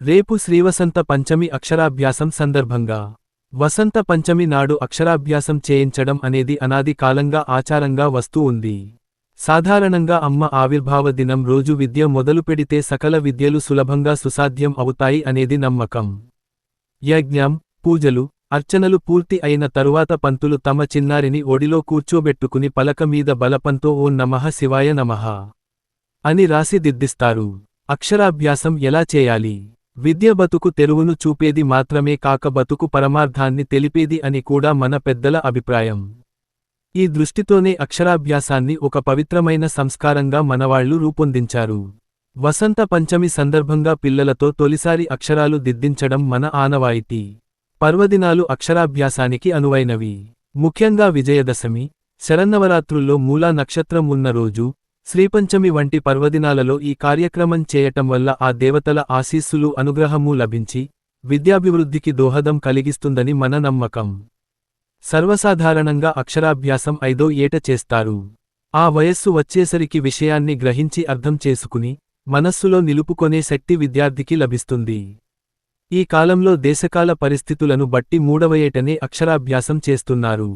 రేపు శ్రీవసంత పంచమి అక్షరాభ్యాసం సందర్భంగా వసంత పంచమి నాడు అక్షరాభ్యాసం చేయించడం అనేది అనాది కాలంగా ఆచారంగా వస్తూ ఉంది. సాధారణంగా అమ్మ ఆవిర్భావ దినం రోజు విద్య మొదలుపెడితే సకల విద్యలు సులభంగా సుసాధ్యం అవుతాయి అనేది నమ్మకం. యజ్ఞం, పూజలు, అర్చనలు పూర్తి అయిన తరువాత పంతులు తమ చిన్నారిని ఒడిలో కూర్చోబెట్టుకుని పలక మీద బలపంతో ఓం నమః శివాయ నమః అని రాసి దిద్దిస్తారు. అక్షరాభ్యాసం ఎలా చేయాలి? విద్య బతుకు తెరువును చూపేది మాత్రమే కాక బతుకు పరమార్థాన్ని తెలిపేది అని కూడా మన పెద్దల అభిప్రాయం. ఈ దృష్టితోనే అక్షరాభ్యాసాన్ని ఒక పవిత్రమైన సంస్కారంగా మనవాళ్లు రూపొందించారు. వసంత పంచమి సందర్భంగా పిల్లలతో తొలిసారి అక్షరాలు దిద్దించడం మన ఆనవాయితీ. పర్వదినాలు అక్షరాభ్యాసానికి అనువైనవి. ముఖ్యంగా విజయదశమి, శరన్నవరాత్రుల్లో మూలా నక్షత్రం ఉన్న రోజు, శ్రీపంచమి వంటి పర్వదినాలలో ఈ కార్యక్రమం చేయటం వల్ల ఆ దేవతల ఆశీస్సులు అనుగ్రహమూ లభించి విద్యాభివృద్ధికి దోహదం కలిగిస్తుందని మన నమ్మకం. సర్వసాధారణంగా అక్షరాభ్యాసం 5వ ఏట చేస్తారు. ఆ వయస్సు వచ్చేసరికి విషయాన్ని గ్రహించి అర్థం చేసుకుని మనస్సులో నిలుపుకొనే శక్తి విద్యార్థికి లభిస్తుంది. ఈ కాలంలో దేశకాల పరిస్థితులను బట్టి 3వ ఏటనే అక్షరాభ్యాసం చేస్తున్నారు.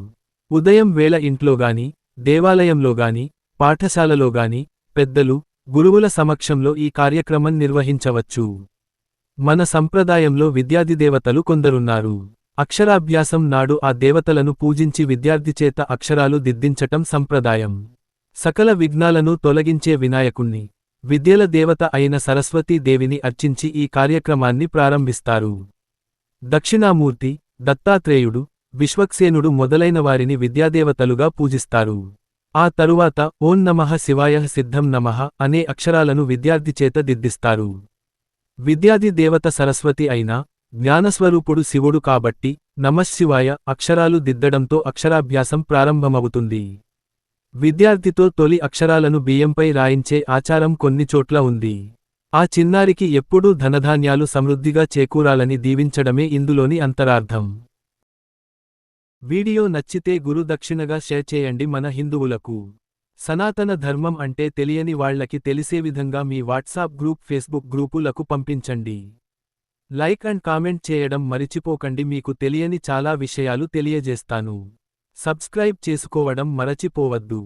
ఉదయం వేళ ఇంట్లోగాని, దేవాలయంలోగాని, పాఠశాలలోగాని పెద్దలు, గురువుల సమక్షంలో ఈ కార్యక్రమం నిర్వహించవచ్చు. మన సంప్రదాయంలో విద్యాధిదేవతలు కొందరున్నారు. అక్షరాభ్యాసం నాడు ఆ దేవతలను పూజించి విద్యార్థిచేత అక్షరాలు దిద్దించటం సంప్రదాయం. సకల విఘ్నాలను తొలగించే వినాయకుణ్ణి, విద్యల దేవత అయిన సరస్వతీ దేవిని అర్చించి ఈ కార్యక్రమాన్ని ప్రారంభిస్తారు. దక్షిణామూర్తి, దత్తాత్రేయుడు, విశ్వక్సేనుడు మొదలైన వారిని విద్యాదేవతలుగా పూజిస్తారు. ఆ తరువాత ఓం నమః శివాయ సిద్ధం నమః అనే అక్షరాలను విద్యార్థిచేత దిద్దిస్తారు. విద్యాధి దేవత సరస్వతి అయినా జ్ఞానస్వరూపుడు శివుడు కాబట్టి నమఃశివాయ అక్షరాలు దిద్దడంతో అక్షరాభ్యాసం ప్రారంభమవుతుంది. విద్యార్థితో తొలి అక్షరాలను బియ్యంపై రాయించే ఆచారం కొన్ని చోట్ల ఉంది. ఆ చిన్నారికి ఎప్పుడూ ధనధాన్యాలు సమృద్ధిగా చేకూరాలని దీవించడమే ఇందులోని అంతరార్థం. వీడియో నచ్చితే గురుదక్షిణగా షేర్ చేయండి. మన హిందువులకు సనాతన ధర్మం అంటే తెలియని వాళ్లకి తెలిసే విధంగా మీ వాట్సాప్ గ్రూప్, ఫేస్బుక్ గ్రూపులకు పంపించండి. లైక్ అండ్ కామెంట్ చేయడం మరిచిపోకండి. మీకు తెలియని చాలా విషయాలు తెలియజేస్తాను. సబ్స్క్రైబ్ చేసుకోవడం మరచిపోవద్దు.